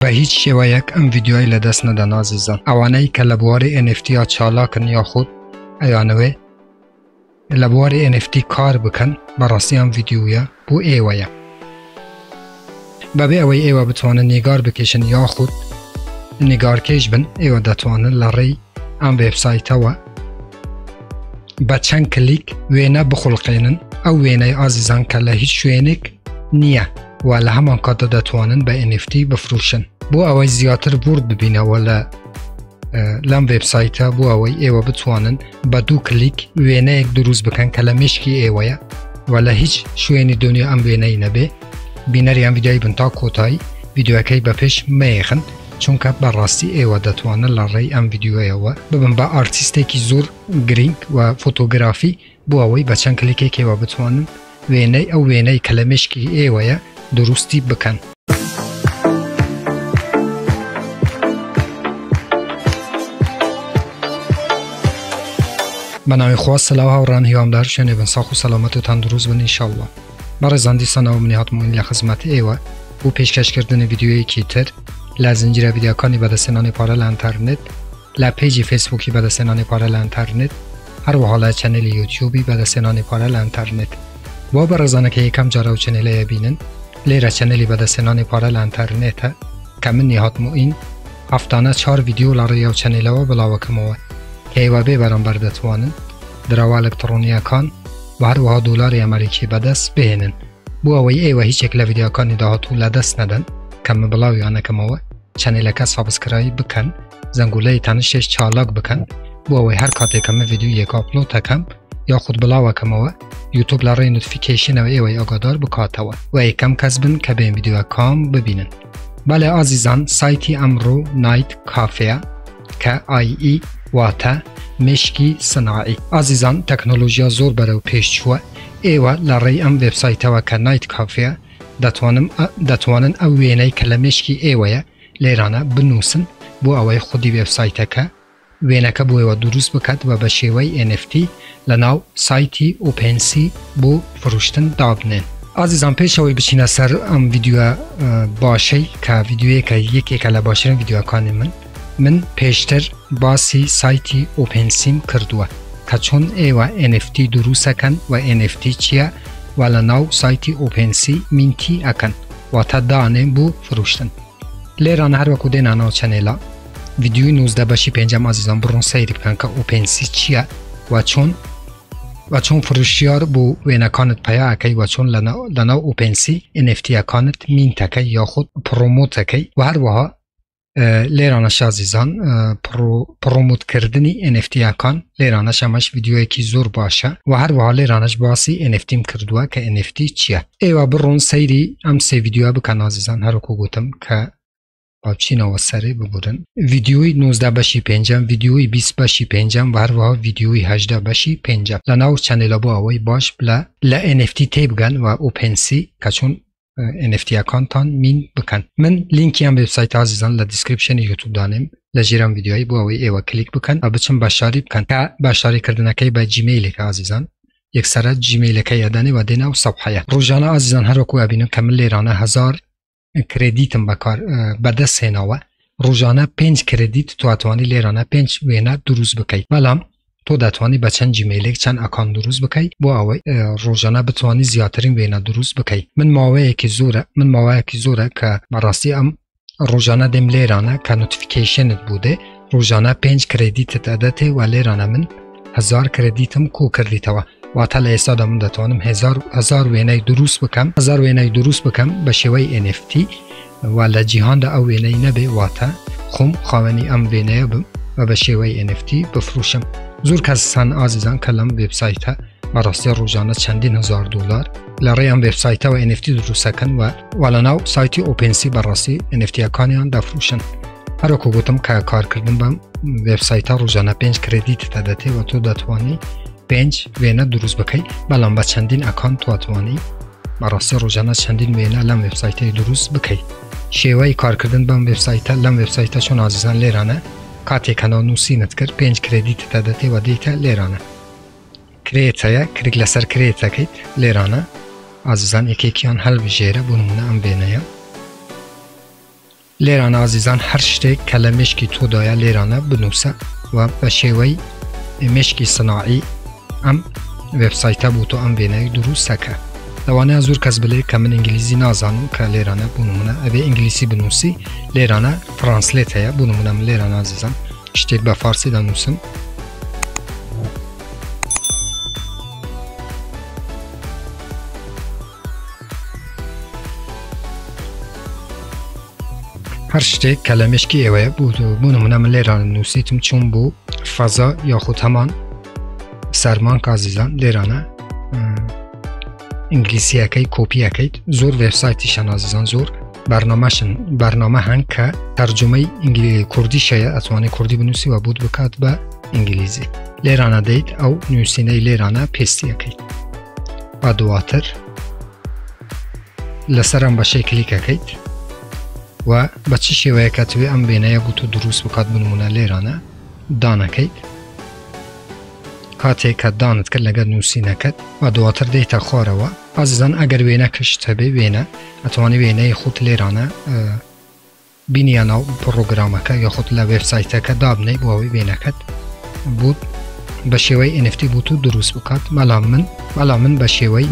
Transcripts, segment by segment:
به هیچ شێوەیەک ئەم ڤیدیۆی لەدەست نەدەن ئازیزان. ئەوانەی کە لە بواری NFT یا چالاکن یاخود ئەیانەوێ لە بواری NFT کار بکەن بەڕاستی ئەم ڤیدیۆیە بۆ ئێوەیە. بەبێ ئەوەی ئێوە بتوانن نیگار بکێشن یاخود نیگارکێش بن، ئێوە دەتوانن لە ڕێی ئەم وێبسایتەوە بە چەند کلیک وێنە بخڵقێنن. ئەو وێنەی ئازیزان کە لە هیچ شوێنێک نییە و لە هەمان کاتدا دەتوانن بە NFT بفروشن. بۆ ئەوەی زیاتر بورد ببینەوە لەم وێبسایتە، بۆ ئەوەی ئێوە بتوانن بە دوو کلیک وێنەیەک دروست بکەن کە لە مشکی ئێوەیە و لە هیچ شوێنی دنیا ئەم وێنەی نەبێ. بینەری ئەم ڤیدیۆی بن تا کۆتایی ڤیدیۆەکەی بەپێش مەیەخن، چونکە بەڕاستی ئێوە دەتوانن لە ڕێی ئەم ڤیدیۆیەوە ببن بە ئارتیستێکی زۆر گرنگ و فۆتۆگرافی، بۆ ئەوەی بە چەند کلیکێک ئێوە بتوانن وێنەی ئەو وێنەی کە لە مشکی ئێوەیە دروستی بکەن. بەناوی خوا سلااو هاوڕان هیوامدار شوێنێ بن ساخ و سەلامەتتان دروست بن ئینشاءالله. بەڕێزان دیسانەوە منی هاتموین لە خزمەت ئێوە بۆ پێشکەشکردنی ڤیدیۆیەکی تر لە زنجیرە ڤیدیۆکانی بەدەستێنانی پارە لە ئینتەرنێت، لە پێیجی فێسبووکی بەدەستێنانی پارە لە ئینتەرنێت، هەروەها لە چەنێلی یوتیوبی بەدەستێنانی پارە لە ئینتەرنێت. بۆ بەڕێزانەکە یەکەم جارە و چەنێلەیە بینن، لێرە چەنێلی بەدەستێنانی پارە لە ئینتەرنێتە کە منی هاتموین هەفتانە 4 ڤیدیۆ لە ڕێی ئەو چەنێلەوە بڵاوەکەمەوە کە ئێوە بێ بەرامبەر دەتوانن دراوە ئەلکترۆنیەکان و هەروەها دۆلاری ئەمریکی بەدەست بهێنن. بۆ ئەوەی ئێوە هیچێک لە ڤیدیۆکانی داهاتوو لەدەست نەدەن کە من بڵاویانەکەمەوە، چەنێلەکە سابسکرایب بکەن، زەنگولەی تەنشش چالاک بکەن، بۆ ئەوەی هەر کاتێکەمە ڤیدیۆیەک ئاپلۆد دەکەم یاخود بڵاوەکەمەوە یوتیوب لە ڕێی نوتیفیکیشنەوە ئێوەی ئاگادار بکاتەوە و یەکەم کەس بن کە بێن ڤیدیۆکام ببینن. بەڵێ ئازیزان، سایتی ئەمڕۆ نایت کافەیە کە IE واتە مشکی سناعی. ئازیزان، تەکنۆلۆژیا زۆر بەرەو پێش چووە. ئێوە لە ڕێی ئەم وێبسایتەوە کە نایت کافەیە دەتوانن ئەو وێنەی کە لە مشکی ئێوەیە لێرانە بنووسن بۆ ئەوەی خودی وێبسایتەکە وێنەکە بۆ ئێوە دروست بکات و بە شێوەی NFT لە ناو سایتی OpenSea بۆ فروشتن دابنێن. ئازیزان، پێشەوەی بچینە سەر ئەم ڤیدیۆ باشەی کە ڤیدیۆیەکە یەکێکە لە باشترین ڤیدیۆکانی من پێشتر باسی سایتی OpenSea کردووە کە چۆن ئێوە NFT دروستەکەن و NFT چییە و لە ناو سایتی OpenSea مینتی ئەکەن واتە دانێن بۆ فروشتن. لێرانە هەروەکو دێنە ناو چەنێلە ڤیدیۆی 19 بەشی پێنجەم ئازیزان بڕۆن سەیری بکەن کە OpenSea چییە و چۆن فروشیار بۆ وێنەکانت پەیا ئەەکەی و چۆن لە ناو OpenSea NFTەکانت مینتەکەی یاخود پرۆمۆتەکەی و هەروەها لێرانە شازیزان پرۆمۆتکردنی NFTەکان لێرانە شەمەش ڤیدیۆیەکی زۆر باشە و هەروەها لێرانەش باسی NFTم کردووە کە NFT چییە. ئێوە بڕۆن سەیری ئەم سێ ڤیدیۆ بکەن ئازیزان، هەروەکو گوتم کە بچینەوە سەرێ ببورن. ڤیدیۆی 19 بەشی پێنجەم، ڤیدیۆی 20 بەشی پێنجەم و هەروەها ڤیدیۆی 18 بەشی پێنجەم لە ناو چەنێلە بۆ ئەوەی باش لە NFT تێبگەن و OpenSea کە چۆن NFTەکانتان مین بکەن. من لینکی ئەم وێبسایت ئازیزان لە دیسکریپشنی یوتیوب دانێم لە ژێرم ڤیدیۆی بۆ ئەوەی ئێوە کلیک بکەن و بچن بەشداری بکەن کە بەشداریکردنەکەی بە جیمەیلێکە ئازیزان یەکسەرە جیمەیلەکەی ئەدەنێ و دێنە و سەفحەیە. ڕۆژانە ئازیزان هەروەکو ئەبینن کە من لێرانە 1000 کردیتم بەکار بەدەست هێناوە. ڕۆژانە 5 کردیت تواتوانی لێرانە 5 وێنە دروست بکەیت، بەڵام تۆ دەتوانی بە چەند جیمەیلێک چەند ئەکان دروست بکەیت بۆ ئەوەی ڕۆژانە بتوانی زیاترین وێنە دروست بکەیت. من ماوەیەکی زۆرە کە بەڕاستی ئەم ڕۆژانە دێم لێرانە کە نوتیفیکیشنت بوودێ ڕۆژانە 5 کردیتت ئەدەتێ و لێرانە من 1000 کردیتم کۆ کردیتەوە واتە لە ئێستادا من دەتوانم 1000 وێنەی دروست بکەم بە شێوەی NFT و لە جیهاندا ئەو وێنەی نەبێ واتە خۆم خاوەنی ئەم وێنەیە بم و بە شێوەی NFT بفروشم. زۆر کەسان ئازیزان کە لەم وێبسایتە بەڕاستی ڕۆژانە چەندین هزار دلار لە ڕێی ئەم وێبسایتەوە NFT دروستەکەن و لە ناو سایتی OpenSea بەڕاستی NFTەکانیان دەفروشن. هەروەکو گوتم کە کارکردن بەم وێبسایتە ڕۆژانە 5 کردیتت دەدەتێ و تۆ دەتوانی 5 وێنە دروست بکەیت، بەڵام بە چەندین ئەکان تواتوانی بەڕاستی ڕۆژانە چەندین وێنە لەم وێبسایتەی دروست بکەیت. شێوەی کارکردن بەم وێبسایتە لەم وێبسایتە چۆن ئازیزان لێرانە کاتێکە نووسینت کرد 5 کردیتت دەدەتێ و دیتە لێرانە کرێتەیە کلیک لەسەر کرێتەکەیت لێرانە ئازیزان یەکێکیان هەڵبژێرە بۆ نمونە ئەم وێنەیە لێرانە ئازیزان هەر شتێک کە لە مشکی تۆدایە لێرانە بنووسە و بە شێوەی مشکی سناعی ئەم وێبسایتە بوو تۆ ئەم وێنەی دروستەکە. لەوانەیە زۆر کەس بڵێ کە من ئینگلیزی نازانم کە لێرانە بوو نمونە ئەبێ ئینگلیسی بنووسی لێرانە ترانسلێت هەیە بوو نمونە من لێرانە ئازیزان شتێک بە فارسی دەنووسم هەر شتێک کە لە مشکی ئێوەیە بوو نمونە من لێرانە نووسیتم چوون بوو فەزا یاخود هەمان سەرمان کازیزان لێرانە ئینگلیسیەکەی کۆپیەکەیت زۆر وێبسایتیشان ئازیزان زۆر بەرنامە هەن کە تەرجمەی کوردیشەیە ئەتوانێت کوردی بنووسی و بود بکات بە ئینگلیزی لێرانە دەیت ئەو نووسینەی لێرانە پێستیەکەیت با دواتر لەسەر ئەم بەشەی کلیکەکەیت و بە چی شێوەیە کە توێ ئەم وێنەیە بوو تۆ دروست بکات بنمونە لێرانە دانەکەیت کاتێک کە دانت کرد لەگەڵ نووسینەکەت و دواتر دەیتە خوارەوە ئازیزان ئەگەر وێنە کشت هەبێ وێنە ئەتوانی وێنەی خۆت لێرانە بینیە ناو پرۆگرامەکە یاخود لە وێبسایتەکە دابنەی بۆ ئەوەی وێنەکەت بوو بە شێوەی NFT بوو تو دروست بکات بەڵام من بە شێوەی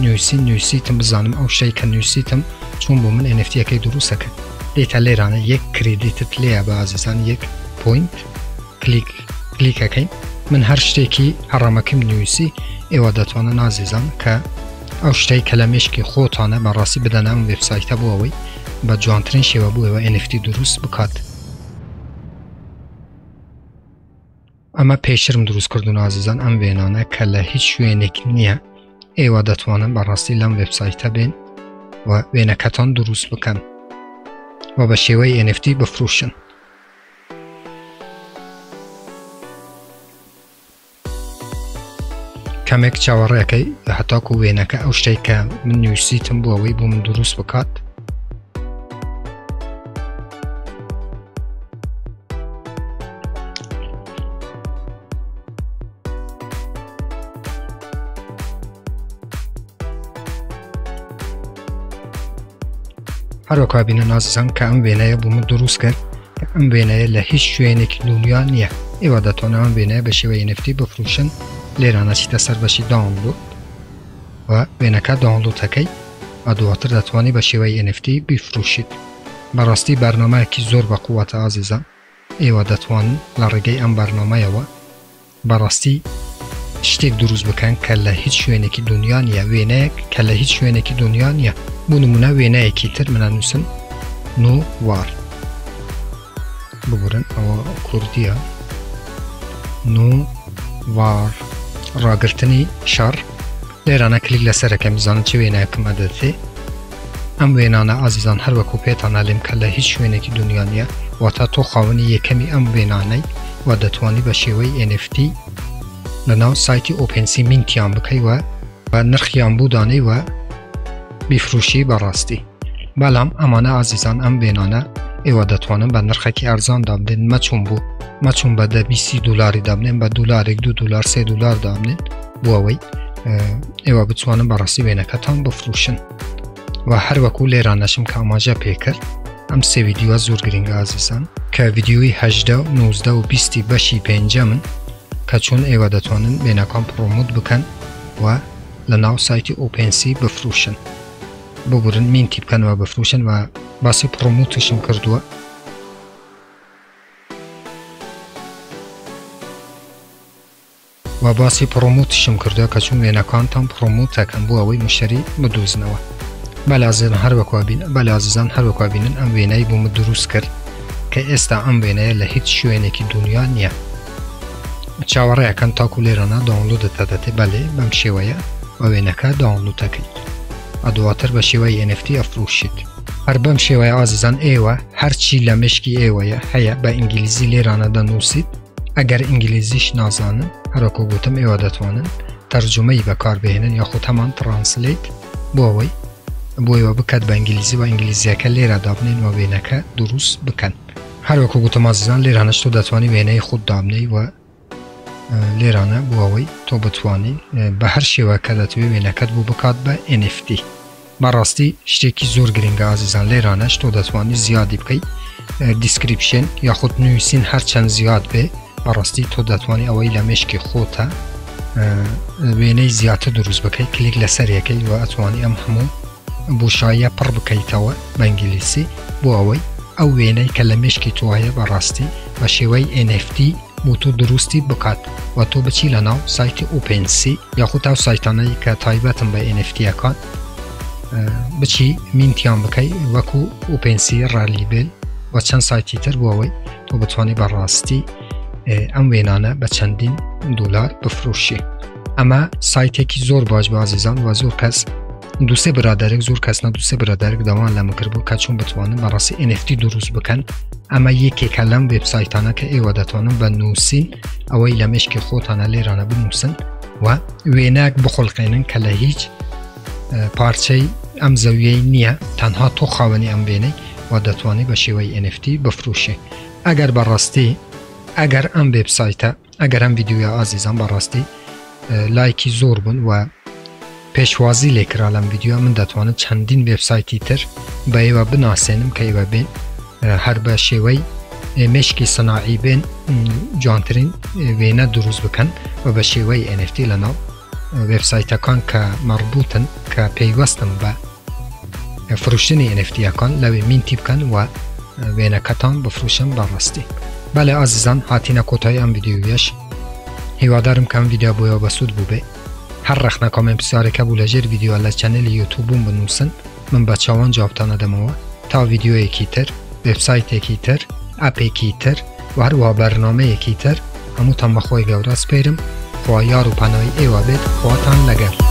نووسیتم بزانم ئەو شەی کە نووسیتم چون بۆ من NFTەکەی دروستەکە دێتە لێرانە یەک کریدیتت لێیە بە ئازیزان یەک پوینت کلیکەکەین من هەر شتێکی هەڕەمەکەم نووسی ئێوە دەتوانن ئازیزان کە ئەو شتەی کە لە مشکی خۆتانە بەڕاستی بدەنە ئەم وێبسایتە بۆ ئەوەی بە جوانترین شێوە بوو ئێوە NFT دروست بکات. ئەمە پێشترم دروست کردون ئازیزان ئەم وێنانە کە لە هیچ شوێنێک نییە ئێوە دەتوانن بەڕاستی لەم وێبسایتە بێن و وێنەکەتان دروست بکەن و بە شێوەی NFT بفروشن. کەمێک چاوەڕێەکەی هەتاکو وێنەکە ئەو شتێک کە من نووسیتم بۆ ئەوەی بوو من دروست بکات هەروەکوا بینە ئازیزان کە ئەم وێنەیە بوو من دروست کرد کە ئەم وێنەیە لە هیچ شوێنێکی دنیا نییە ئێوە دەتوانن ئەم وێنەیە بە شێوەی NFT بفروشن لێرانە چیتە سەر بەشی داونلود و وێنەکە داونلودەکەی و دواتر دەتوانی بە شێوەی NFT بیفروشیت. بەڕاستی بەرنامەیەکی زۆر بە قووەتە ئازیزان ئێوە دەتوانن لە ڕێگەی ئەم بەرنامەیەوە بەڕاستی شتێک دروست بکەن کە لە هیچ شوێنێکی دنیا نییە وێنەیەک کە لە هیچ شوێنێکی دنیا نییە بوو نمونە وێنەیەکی تر منە نووسن نووار ببورن ئەوە کوردیە نووار ڕاگرتنی شەڕ لێرانە کلیک لەسەرەکە میزانن چه وێنەیەکم ئەدەتێ ئەم وێنانە ئازیزان هەروەکو پێتان ئەڵێم کە لە هیچ شوێنێکی دنیا نییە واتە تۆ خاوەنی یەکەمی ئەم وێنانەی و دەتوانی بە شێوەی NFT لەناو سایتی OpenSea مینتیان بکەی و نرخیان بوو دانەی و بیفروشی بەڕاستی بەڵام ئەمانە ئازیزان ئەم وێنانە ئێوە دەتوانن بە نرخێکی ئەرزان دابنێن مەچوون بە $20 دابنێن بە $2 $2 $3 دابنێن بۆ ئەوەی ئێوە بتوانن بەڕاستی وێنەکەتان بفروشن و هەروەکو لێرانەشم کە ئاماژە پێکرد ئەم سێ ڤیدیۆ زۆر گرنگە ئازیزان کە ڤیدیۆی 18 19 و 20 بەشی پێنجەمن کە چۆن ئێوە دەتوانن وێنەکان پرۆموت بکەن و لە ناو سایتی OpenSea بفروشن ببورن مینتی بکەن و بفروشن و باسی پرۆموتشم کردووە و باسی پرۆموتشم کردووە کە چون وێنەکانتان پرۆموتەکەن بۆ ئەوەی مشتری بدۆزنەوە. بەلازیزان هەروەکوا بینن ئەم وێنەی بوومە دروست کرد کە ئێستا ئەم وێنەیە لە هیچ شوێنێکی دنیا نییە چاوەڕێیەکەن تاکو لێرانە داونلودتە دەتێ بەلێ بەم شێوەیە و وێنەکە داونلودەکەیت دواتر بە شێوەی NFT ئەفروشیت. هەر بەم شێوەیە ئازیزان ئێوە هەرچی لە مشکی ئێوەیە هەیە بە ئینگلیزی لێرانە دەنووسیت ئەگەر ئینگلیزیش نازانن هەروەکو گوتم ئێوە دەتوانن تەرجمەی بەکاربهێنن یاخود هەمان ترانسلیت بۆ ئەوەی بۆیەوە بکات بە ئینگلیزی و ئینگلیزیەکە لێرە دابنێن و وێنەکە دروست بکەن. هەروەکو گوتم ئازیزان لێرانەش تۆ دەتوانی وێنەی خود دابنەی و لێرانە بۆ ئەوەی تۆ بتوانین بە هەر شێوە کە دەتوێت وێنەکەت بوو بکات بە NFT براستی شتێکی زۆر گرنگە ئازیزان لێرانەش تۆ دەتوانی زیادی بکەیت دیسکریپشن یاخود نووسین هەرچەند زیاد بێ بەڕاستی تۆ دەتوانی ئەوەی لە مشکی خۆتە وێنەی زیاتر دروست بکەیت کلیک لەسەر یەکەی و ئەتوانی ئەم هەموو بۆشاییە پڕ بکەیتەوە بە ئینگلیسی بۆ ئەوەی ئەو وێنەی کە لە مشکی تۆ هەیە بەڕاستی بە شێوەی NFT بۆ تۆ دروستی بکات و تۆ بچی لە ناو سایتی OpenSea یاخود ئەو سایتانەی کە تایبەتن بە NFT-یەکان بچی مینتیان بکەی وەکو OpenSea ڕالیبل و چەند سایتی تر بۆ ئەوەی تۆ بتوانی بەڕاستی ئەم وێنانە بە چەندین دولار بفرۆشی. ئەمە سایتێکی زۆر باش بە ئازیزان و زۆر کەس دووسێ برادێک زۆر کەسنە دووسێ برادێک دەوان لە مکر بوو کە چۆن بتوانن بەڕاستی NFT دروست بکەن. ئەمە یەکێکە لەم وێبسایتانە کە ئێوە دەتوانن بە نووسین ئەوەی لە مشکی خۆتانە لێرانە بنووسن و وێنەک بخڵقێنن کە لە هیچ پارچەی ئەم زەویەی نییە تەنها تۆ خاوەنی ئەم وێنەی و دەتوانێت بە شێوەی NFT بفرۆشی. ئەگەر بەڕاستی ئەگەر ئەم وێبسایتە ئەگەر ئەم ڤیدیۆیە ئازیزان بەڕاستی لایکی زۆر بوون و پێشوازی لێکرا لەم ڤیدیۆ من دەتوانم چەندین وێبسایتی تر بە ئێوە بناسێنم کە ئێوە بێن هەر بە شێوەی مشکی سەناعی بێن جوانترین وێنە دروست بکەن و بە شێوەی NFT لە ناو وێبسایتەکان کە مەربوطن کە پەیوەستن بە فروشتنی NFT-یەکان لەوێ مینتی بکەن و وێنەکەتان بفروشن بەڕاستی. بەڵێ ئازیزان هاتینە کۆتایی ئەم ڤیدیۆیەش هیوادارم کە ئەم ڤیدیۆ بۆیەوە بەسوود بوو بێ. هەر ڕەخنە کۆمنت پرسیارێکە بوو لەژێر ڤیدیۆ لە چەنەلی یوتیوبم بنووسن من بە چاوان جوابتانە دەمەوە تا ڤیدیۆیەکی تر وێبسایتێکی تر ئەپێکی تر و هەروەها بەرنامەیەکی تر هەمووتان بەخۆی گەورە سپێرم خوا یار و پەنای ئێوە بێت خواتان لەگەڵ.